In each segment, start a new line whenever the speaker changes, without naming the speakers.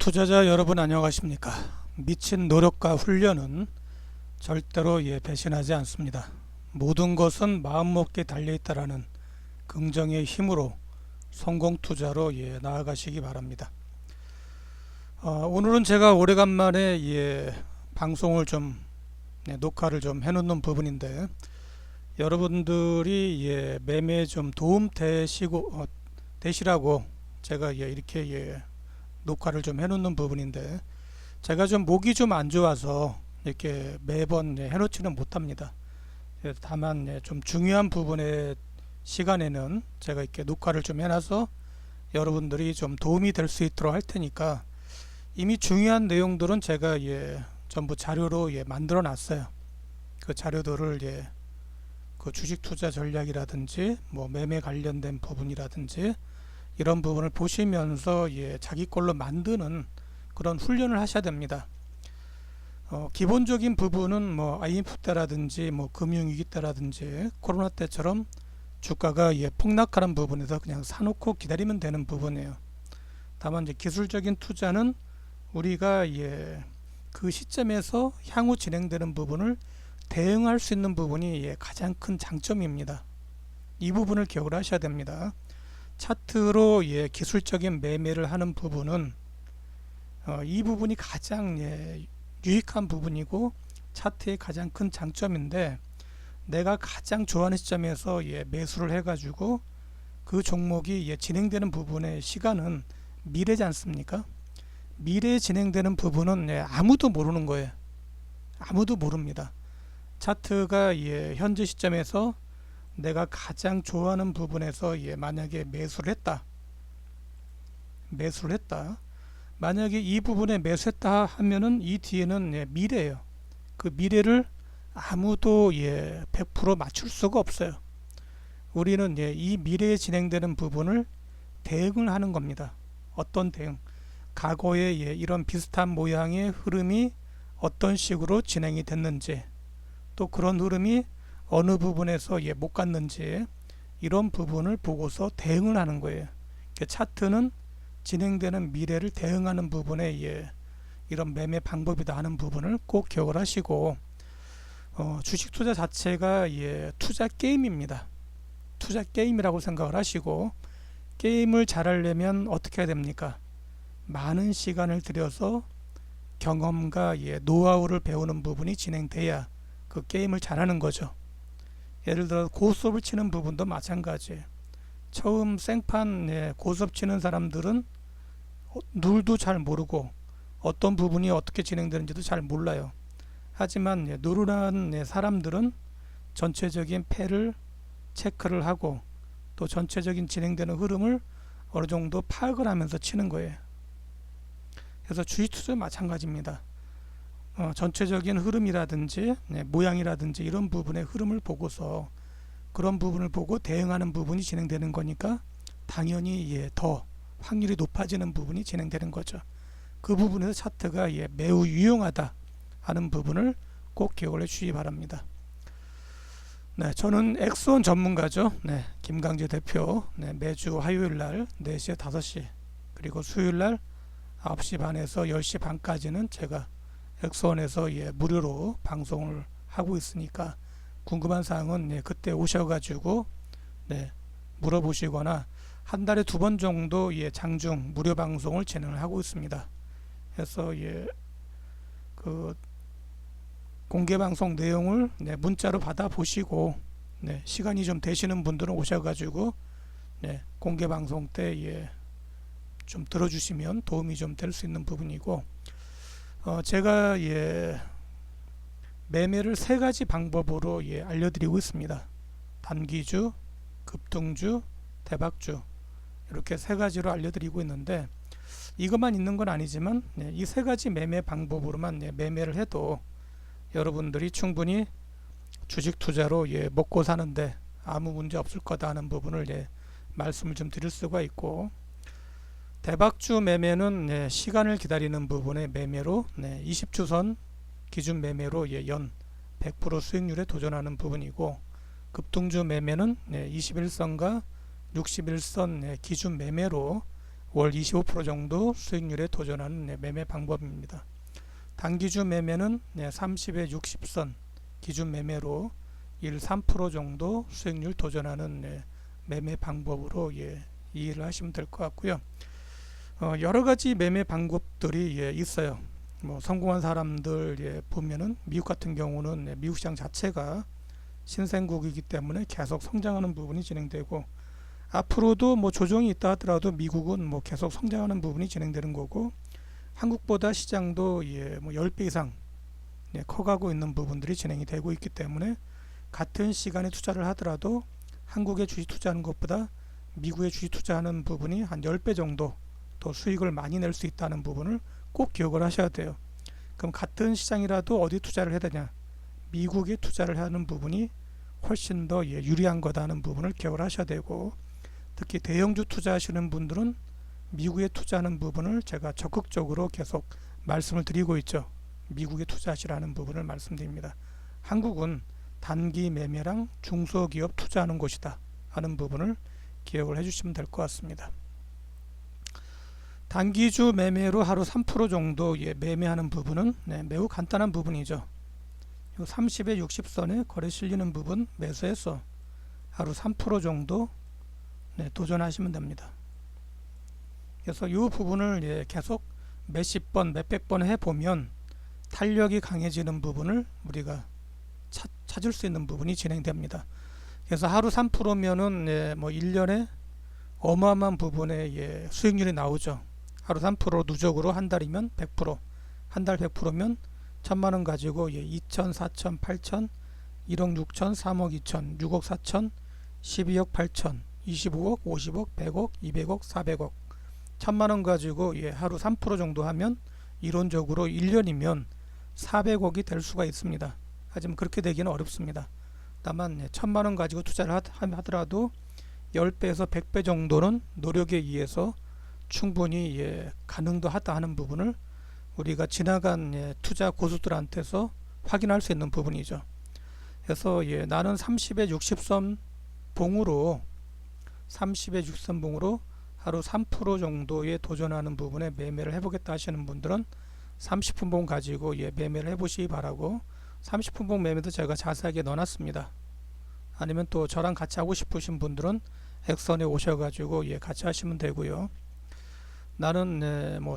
투자자 여러분 안녕하십니까? 미친 노력과 훈련은 절대로 배신하지 않습니다. 모든 것은 마음먹기에 달려있다라는 긍정의 힘으로 성공 투자로 나아가시기 바랍니다. 오늘은 제가 오래간만에 방송을 좀 녹화를 좀 해놓는 부분인데, 여러분들이 매매에 좀 도움 되시라고 제가 이렇게 녹화를 좀 해놓는 부분인데, 제가 좀 목이 좀 안 좋아서 이렇게 매번 해놓지는 못합니다. 다만 좀 중요한 부분의 시간에는 제가 이렇게 녹화를 좀 해놔서 여러분들이 좀 도움이 될 수 있도록 할 테니까, 이미 중요한 내용들은 제가 전부 자료로 만들어 놨어요. 그 자료들을 그 주식 투자 전략이라든지 뭐 매매 관련된 부분이라든지 이런 부분을 보시면서 자기 걸로 만드는 그런 훈련을 하셔야 됩니다. 기본적인 부분은 뭐 IMF 때라든지 뭐 금융위기 때라든지 코로나 때처럼 주가가 폭락하는 부분에서 그냥 사놓고 기다리면 되는 부분이에요. 다만 이제 기술적인 투자는 우리가 그 시점에서 향후 진행되는 부분을 대응할 수 있는 부분이 가장 큰 장점입니다. 이 부분을 기억을 하셔야 됩니다. 차트로 기술적인 매매를 하는 부분은 이 부분이 가장 유익한 부분이고 차트의 가장 큰 장점인데, 내가 가장 좋아하는 시점에서 매수를 해가지고 그 종목이 진행되는 부분의 시간은 미래지 않습니까? 미래에 진행되는 부분은 아무도 모르는 거예요. 아무도 모릅니다. 차트가 현재 시점에서 내가 가장 좋아하는 부분에서 만약에 매수를 했다. 만약에 이 부분에 매수했다 하면은 이 뒤에는 미래예요. 그 미래를 아무도 100% 맞출 수가 없어요. 우리는 이 미래에 진행되는 부분을 대응을 하는 겁니다. 어떤 대응? 과거에 이런 비슷한 모양의 흐름이 어떤 식으로 진행이 됐는지, 또 그런 흐름이 어느 부분에서 못 갔는지, 이런 부분을 보고서 대응을 하는 거예요. 차트는 진행되는 미래를 대응하는 부분에 이런 매매 방법이다 하는 부분을 꼭 기억을 하시고, 주식 투자 자체가 투자 게임입니다. 투자 게임이라고 생각을 하시고, 게임을 잘하려면 어떻게 해야 됩니까? 많은 시간을 들여서 경험과 노하우를 배우는 부분이 진행돼야 그 게임을 잘하는 거죠. 예를 들어 고수업을 치는 부분도 마찬가지예요. 처음 생판 고수업 치는 사람들은 룰도 잘 모르고 어떤 부분이 어떻게 진행되는지도 잘 몰라요. 하지만 누르는 사람들은 전체적인 패를 체크를 하고 또 전체적인 진행되는 흐름을 어느 정도 파악을 하면서 치는 거예요. 그래서 주식 투자도 마찬가지입니다. 전체적인 흐름이라든지 모양이라든지 이런 부분의 흐름을 보고서 그런 부분을 보고 대응하는 부분이 진행되는 거니까 당연히 더 확률이 높아지는 부분이 진행되는 거죠. 그 부분에서 차트가 매우 유용하다 하는 부분을 꼭 기억을 해 주시기 바랍니다. 저는 엑스원 전문가죠. 김강재 대표. 매주 화요일날 4시에 5시, 그리고 수요일날 9시 반에서 10시 반까지는 제가 엑스원에서 무료로 방송을 하고 있으니까, 궁금한 사항은 그때 오셔가지고 물어보시거나, 한 달에 2번 정도 장중 무료 방송을 진행을 하고 있습니다. 그래서 그 공개 방송 내용을 문자로 받아 보시고, 시간이 좀 되시는 분들은 오셔가지고 공개 방송 때 좀 들어주시면 도움이 좀 될 수 있는 부분이고, 제가 매매를 3가지 방법으로 알려드리고 있습니다. 단기주, 급등주, 대박주, 이렇게 3가지로 알려드리고 있는데, 이것만 있는 건 아니지만 이 3가지 매매 방법으로만 매매를 해도 여러분들이 충분히 주식 투자로 먹고 사는데 아무 문제 없을 거다 하는 부분을 말씀을 좀 드릴 수가 있고, 대박주 매매는 시간을 기다리는 부분의 매매로 20주선 기준 매매로 연 100% 수익률에 도전하는 부분이고, 급등주 매매는 21선과 61선 기준 매매로 월 25% 정도 수익률에 도전하는 매매 방법입니다. 단기주 매매는 30에 60선 기준 매매로 3% 정도 수익률 도전하는 매매 방법으로 이해를 하시면 될 것 같고요. 여러 가지 매매 방법들이 있어요. 뭐 성공한 사람들 보면은 미국 같은 경우는 미국 시장 자체가 신생국이기 때문에 계속 성장하는 부분이 진행되고, 앞으로도 뭐 조정이 있다 하더라도 미국은 뭐 계속 성장하는 부분이 진행되는 거고, 한국보다 시장도 뭐 10배 이상 커가고 있는 부분들이 진행이 되고 있기 때문에 같은 시간에 투자를 하더라도 한국에 주식 투자하는 것보다 미국에 주식 투자하는 부분이 한 10배 정도 더 수익을 많이 낼 수 있다는 부분을 꼭 기억을 하셔야 돼요. 그럼 같은 시장이라도 어디 투자를 해야 되냐? 미국에 투자를 하는 부분이 훨씬 더 유리한 거다는 부분을 기억을 하셔야 되고, 특히 대형주 투자하시는 분들은 미국에 투자하는 부분을 제가 적극적으로 계속 말씀을 드리고 있죠. 미국에 투자하시라는 부분을 말씀드립니다. 한국은 단기 매매랑 중소기업 투자하는 곳이다 하는 부분을 기억을 해주시면 될 것 같습니다. 단기주 매매로 하루 3% 정도 매매하는 부분은 매우 간단한 부분이죠. 30에 60선에 거래 실리는 부분 매수해서 하루 3% 정도 도전하시면 됩니다. 그래서 이 부분을 계속 몇십 번, 몇백 번 해보면 탄력이 강해지는 부분을 우리가 찾을 수 있는 부분이 진행됩니다. 그래서 하루 3%면은 뭐 1년에 어마어마한 부분의 수익률이 나오죠. 하루 3% 누적으로 한 달이면 100%, 한 달 100%면 1000만원 가지고 2천, 4천, 8천, 1억 6천, 3억 2천, 6억 4천, 12억 8천, 25억, 50억, 100억, 200억, 400억, 1000만원 가지고 하루 3% 정도 하면 이론적으로 1년이면 400억이 될 수가 있습니다. 하지만 그렇게 되기는 어렵습니다. 다만 1000만원 가지고 투자를 하더라도 10배에서 100배 정도는 노력에 의해서 충분히 가능도 하다 하는 부분을 우리가 지나간 투자 고수들한테서 확인할 수 있는 부분이죠. 그래서 나는 30에 60선 봉으로 30에 60선 봉으로 하루 3% 정도에 도전하는 부분에 매매를 해보겠다 하시는 분들은 30분 봉 가지고 매매를 해보시기 바라고, 30분 봉 매매도 제가 자세하게 넣어놨습니다. 아니면 또 저랑 같이 하고 싶으신 분들은 엑선에 오셔가지고 같이 하시면 되고요. 나는 뭐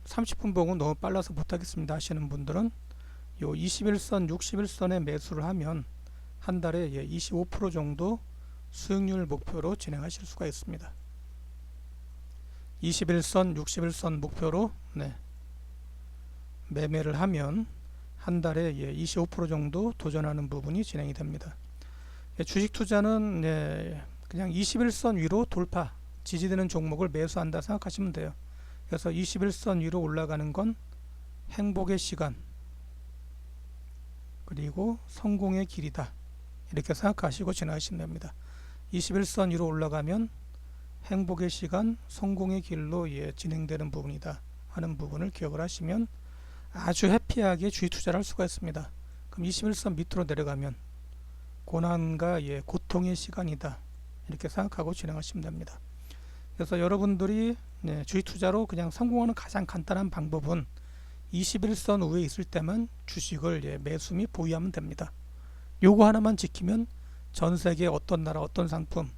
30분 봉은 너무 빨라서 못하겠습니다 하시는 분들은 요 21선, 61선에 매수를 하면 한 달에 25% 정도 수익률 목표로 진행하실 수가 있습니다. 21선, 61선 목표로 매매를 하면 한 달에 25% 정도 도전하는 부분이 진행이 됩니다. 주식 투자는 그냥 21선 위로 돌파, 지지되는 종목을 매수한다 생각하시면 돼요. 그래서 21선 위로 올라가는 건 행복의 시간 그리고 성공의 길이다, 이렇게 생각하시고 지나가시면 됩니다. 21선 위로 올라가면 행복의 시간, 성공의 길로 진행되는 부분이다 하는 부분을 기억을 하시면 아주 해피하게 주식 투자를 할 수가 있습니다. 그럼 21선 밑으로 내려가면 고난과 고통의 시간이다, 이렇게 생각하고 진행하시면 됩니다. 그래서 여러분들이 주식 투자로 그냥 성공하는 가장 간단한 방법은 21선 위에 있을 때만 주식을 매수 및 보유하면 됩니다. 요거 하나만 지키면 전 세계 어떤 나라 어떤 상품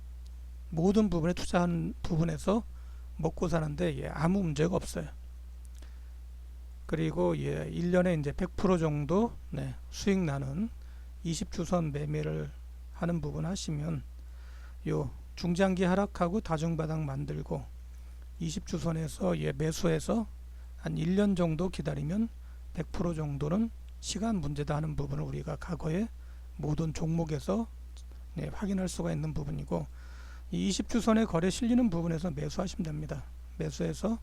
모든 부분에 투자하는 부분에서 먹고 사는데 아무 문제가 없어요. 그리고 1년에 이제 100% 정도 수익 나는 20주선 매매를 하는 부분 하시면 요 중장기 하락하고 다중바닥 만들고 20주선에서 매수해서 한 1년 정도 기다리면 100% 정도는 시간 문제다 하는 부분을 우리가 과거에 모든 종목에서 확인할 수가 있는 부분이고, 이 20주선에 거래 실리는 부분에서 매수하시면 됩니다. 매수해서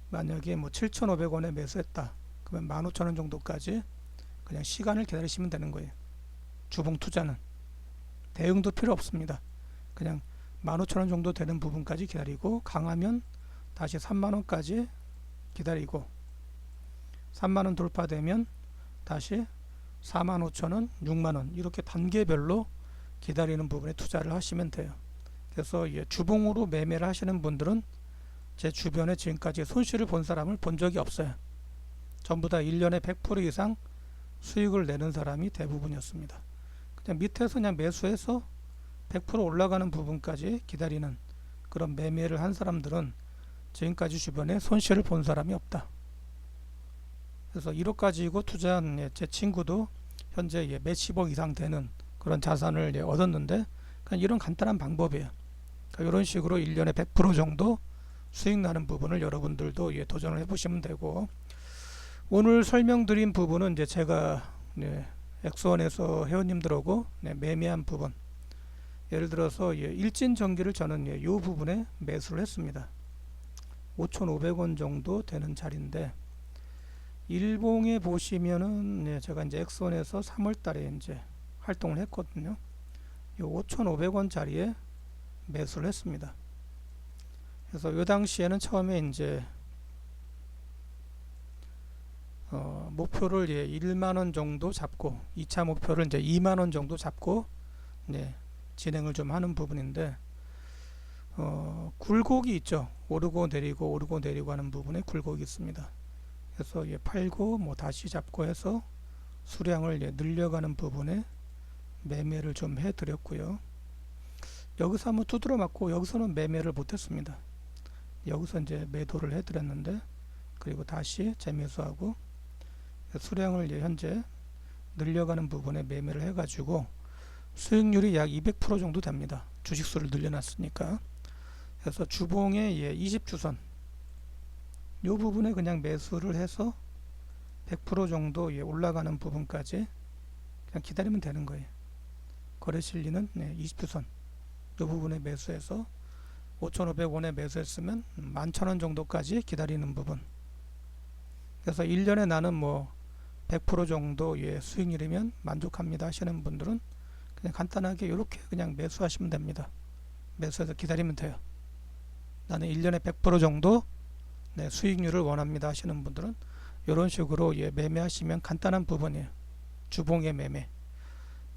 만약에 뭐 7,500원에 매수했다 그러면 15,000원 정도까지 그냥 시간을 기다리시면 되는 거예요. 주봉 투자는 대응도 필요 없습니다. 그냥 15,000원 정도 되는 부분까지 기다리고, 강하면 다시 3만원까지 기다리고 3만원 돌파되면 다시 45,000원, 6만원 이렇게 단계별로 기다리는 부분에 투자를 하시면 돼요. 그래서 주봉으로 매매를 하시는 분들은 제 주변에 지금까지 손실을 본 사람을 본 적이 없어요. 전부 다 1년에 100% 이상 수익을 내는 사람이 대부분이었습니다. 그냥 밑에서 그냥 매수해서 100% 올라가는 부분까지 기다리는 그런 매매를 한 사람들은 지금까지 주변에 손실을 본 사람이 없다. 그래서 1억 가지고 투자한 제 친구도 현재 몇십억 이상 되는 그런 자산을 얻었는데 그냥 이런 간단한 방법이에요. 그러니까 이런 식으로 1년에 100% 정도 수익 나는 부분을 여러분들도 도전을 해보시면 되고, 오늘 설명드린 부분은 이제 제가 엑스원에서 회원님들하고 매매한 부분, 예를 들어서 일진전기를 저는 이 부분에 매수를 했습니다. 5,500원 정도 되는 자리인데, 일봉에 보시면은 제가 이제 엑스원에서 3월달에 이제 활동을 했거든요. 이 5,500원 자리에 매수를 했습니다. 그래서 이 당시에는 처음에 이제 목표를 1만원 정도 잡고 2차 목표를 이제 2만원 정도 잡고 진행을 좀 하는 부분인데, 굴곡이 있죠. 오르고 내리고 하는 부분에 굴곡이 있습니다. 그래서 팔고 다시 잡고 해서 수량을 늘려가는 부분에 매매를 좀 해드렸고요. 여기서 한번 두드려 맞고 여기서는 매매를 못했습니다. 여기서 이제 매도를 해드렸는데, 그리고 다시 재매수하고 수량을 현재 늘려가는 부분에 매매를 해가지고 수익률이 약 200% 정도 됩니다. 주식수를 늘려놨으니까. 그래서 주봉의 20주선 이 부분에 그냥 매수를 해서 100% 정도 올라가는 부분까지 그냥 기다리면 되는 거예요. 거래 실리는 20주선 이 부분에 매수해서 5,500원에 매수했으면 11,000원 정도까지 기다리는 부분. 그래서 1년에 나는 100% 정도 수익률이면 만족합니다 하시는 분들은 그냥 간단하게 이렇게 그냥 매수하시면 됩니다. 매수해서 기다리면 돼요. 나는 1년에 100% 정도 수익률을 원합니다 하시는 분들은 이런 식으로 매매하시면 간단한 부분이에요. 주봉의 매매.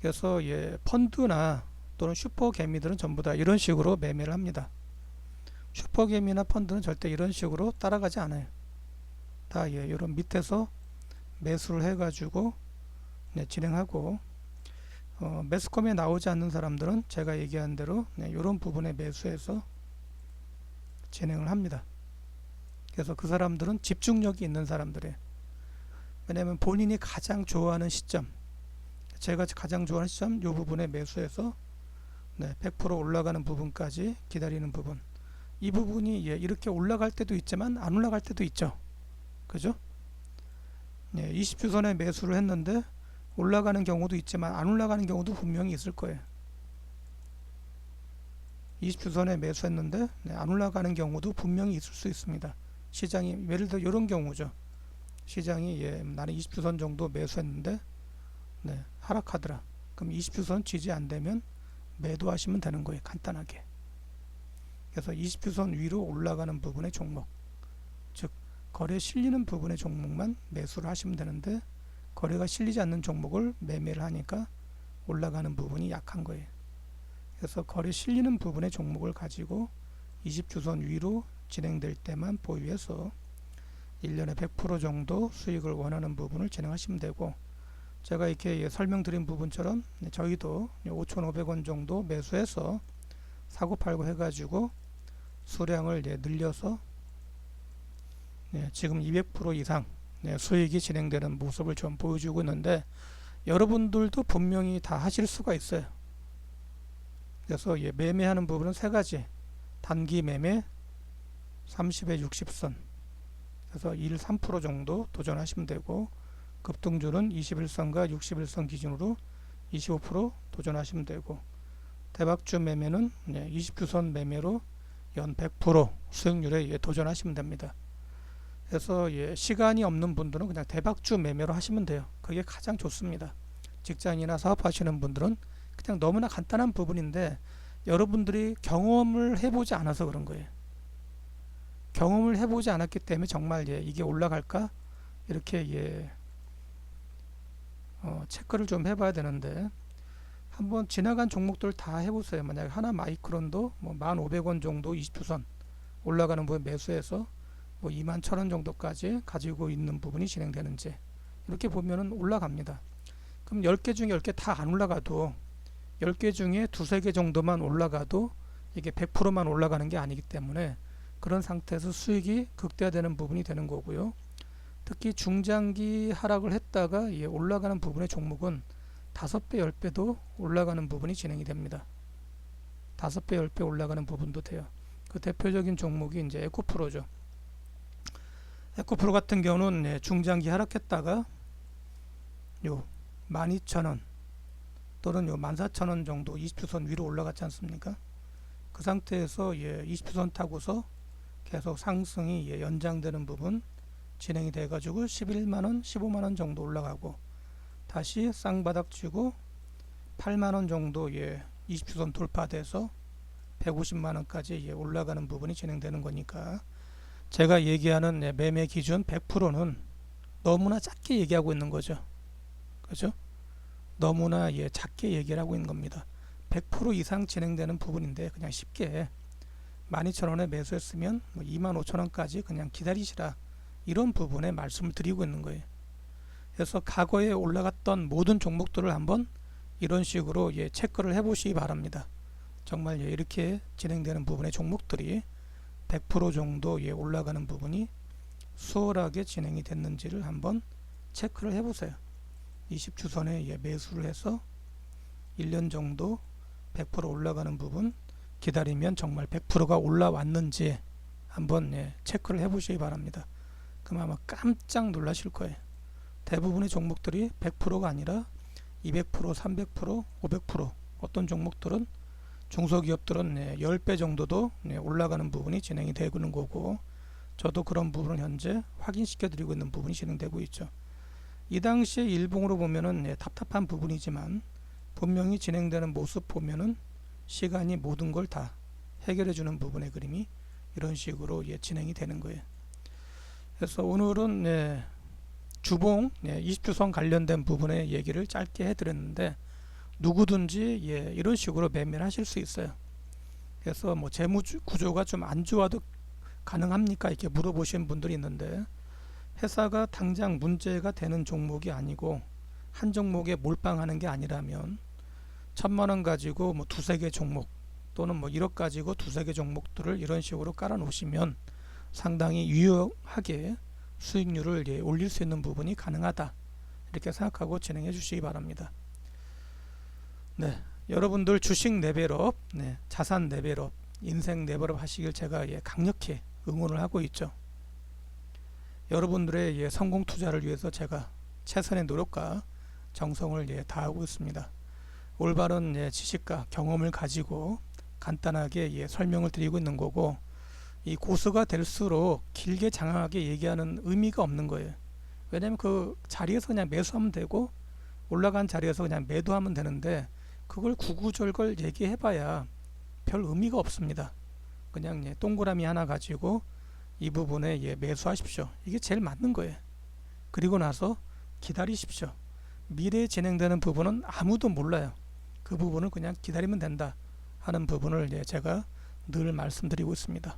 그래서 펀드나 또는 슈퍼개미들은 전부 다 이런 식으로 매매를 합니다. 슈퍼개미나 펀드는 절대 이런 식으로 따라가지 않아요. 다 이런 밑에서 매수를 해가지고 진행하고, 매스컴에 나오지 않는 사람들은 제가 얘기한 대로 이런 부분에 매수해서 진행을 합니다. 그래서 그 사람들은 집중력이 있는 사람들이에요. 왜냐하면 본인이 가장 좋아하는 시점, 제가 가장 좋아하는 시점 이 부분에 매수해서 100% 올라가는 부분까지 기다리는 부분, 이 부분이 이렇게 올라갈 때도 있지만 안 올라갈 때도 있죠. 그죠? 20주선에 매수를 했는데 올라가는 경우도 있지만 안 올라가는 경우도 분명히 있을 거예요. 20주선에 매수했는데 안 올라가는 경우도 분명히 있을 수 있습니다. 시장이 예를 들어 이런 경우죠. 시장이 나는 20주선 정도 매수했는데 하락하더라. 그럼 20주선 지지 안 되면 매도하시면 되는 거예요. 간단하게. 그래서 20주선 위로 올라가는 부분의 종목, 즉 거래 실리는 부분의 종목만 매수를 하시면 되는데, 거래가 실리지 않는 종목을 매매를 하니까 올라가는 부분이 약한 거예요. 그래서 거래 실리는 부분의 종목을 가지고 20주선 위로 진행될 때만 보유해서 1년에 100% 정도 수익을 원하는 부분을 진행하시면 되고, 제가 이렇게 설명드린 부분처럼 저희도 5,500원 정도 매수해서 사고팔고 해가지고 수량을 늘려서 지금 200% 이상 수익이 진행되는 모습을 좀 보여주고 있는데, 여러분들도 분명히 다 하실 수가 있어요. 그래서 매매하는 부분은 세 가지. 단기 매매 30에 60선, 그래서 1, 3% 정도 도전하시면 되고, 급등주는 21선과 61선 기준으로 25% 도전하시면 되고, 대박주 매매는 20주선 매매로 연 100% 수익률에 도전하시면 됩니다. 그래서 시간이 없는 분들은 그냥 대박주 매매로 하시면 돼요. 그게 가장 좋습니다. 직장이나 사업하시는 분들은 그냥 너무나 간단한 부분인데 여러분들이 경험을 해보지 않아서 그런 거예요. 경험을 해보지 않았기 때문에 정말 이게 올라갈까 이렇게 체크를 좀 해봐야 되는데, 한번 지나간 종목들 다 해보세요. 만약에 하나 마이크론도 1,500원 정도 20주선 올라가는 부분 매수해서 뭐 21,000원 정도까지 가지고 있는 부분이 진행되는지 이렇게 보면은 올라갑니다. 그럼 10개 중에 10개 다 안 올라가도 10개 중에 두세 개 정도만 올라가도 이게 100%만 올라가는 게 아니기 때문에 그런 상태에서 수익이 극대화되는 부분이 되는 거고요. 특히 중장기 하락을 했다가 올라가는 부분의 종목은 5배, 10배도 올라가는 부분이 진행이 됩니다. 5배, 10배 올라가는 부분도 돼요. 그 대표적인 종목이 이제 에코프로죠. 에코프로 같은 경우는 중장기 하락했다가 요 12,000원 또는 요 14,000원 정도 20주선 위로 올라갔지 않습니까? 그 상태에서 20주선 타고서 계속 상승이 연장되는 부분 진행이 돼 가지고 11만원, 15만원 정도 올라가고 다시 쌍바닥 치고 8만원 정도 20주선 돌파돼서 150만원까지 올라가는 부분이 진행되는 거니까 제가 얘기하는 매매 기준 100%는 너무나 작게 얘기하고 있는 거죠. 그죠? 너무나 작게 얘기를 하고 있는 겁니다. 100% 이상 진행되는 부분인데 그냥 쉽게 12,000원에 매수했으면 25,000원까지 그냥 기다리시라 이런 부분에 말씀을 드리고 있는 거예요. 그래서 과거에 올라갔던 모든 종목들을 한번 이런 식으로 체크를 해 보시기 바랍니다. 정말 이렇게 진행되는 부분의 종목들이 100% 정도 올라가는 부분이 수월하게 진행이 됐는지를 한번 체크를 해 보세요. 20주선에 매수를 해서 1년 정도 100% 올라가는 부분 기다리면 정말 100%가 올라왔는지 한번 체크를 해 보시기 바랍니다. 그럼 아마 깜짝 놀라실 거예요. 대부분의 종목들이 100%가 아니라 200%, 300%, 500% 어떤 종목들은 중소기업들은 10배 정도도 올라가는 부분이 진행이 되고 있는 거고 저도 그런 부분을 현재 확인시켜 드리고 있는 부분이 진행되고 있죠. 이 당시에 일봉으로 보면은 답답한 부분이지만 분명히 진행되는 모습 보면은 시간이 모든 걸 다 해결해 주는 부분의 그림이 이런 식으로 진행이 되는 거예요. 그래서 오늘은 주봉 20주선 관련된 부분의 얘기를 짧게 해드렸는데 누구든지 이런 식으로 매매를 하실 수 있어요. 그래서 뭐 재무 구조가 좀 안 좋아도 가능합니까? 이렇게 물어보시는 분들이 있는데 회사가 당장 문제가 되는 종목이 아니고 한 종목에 몰빵하는 게 아니라면 1,000만원 가지고 뭐 두세 개 종목 또는 뭐 1억 가지고 두세 개 종목들을 이런 식으로 깔아 놓으시면 상당히 유용하게 수익률을 올릴 수 있는 부분이 가능하다 이렇게 생각하고 진행해 주시기 바랍니다. 네, 여러분들 주식 레벨업, 자산 레벨업, 인생 레벨업 하시길 제가 강력히 응원을 하고 있죠. 여러분들의 성공 투자를 위해서 제가 최선의 노력과 정성을 다하고 있습니다. 올바른 지식과 경험을 가지고 간단하게 설명을 드리고 있는 거고 이 고수가 될수록 길게 장황하게 얘기하는 의미가 없는 거예요. 왜냐면 그 자리에서 그냥 매수하면 되고 올라간 자리에서 그냥 매도하면 되는데 그걸 구구절절 얘기해 봐야 별 의미가 없습니다. 그냥 동그라미 하나 가지고 이 부분에 매수하십시오. 이게 제일 맞는 거예요. 그리고 나서 기다리십시오. 미래에 진행되는 부분은 아무도 몰라요. 그 부분을 그냥 기다리면 된다 하는 부분을 제가 늘 말씀드리고 있습니다.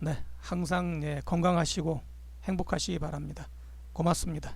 네, 항상 건강하시고 행복하시기 바랍니다. 고맙습니다.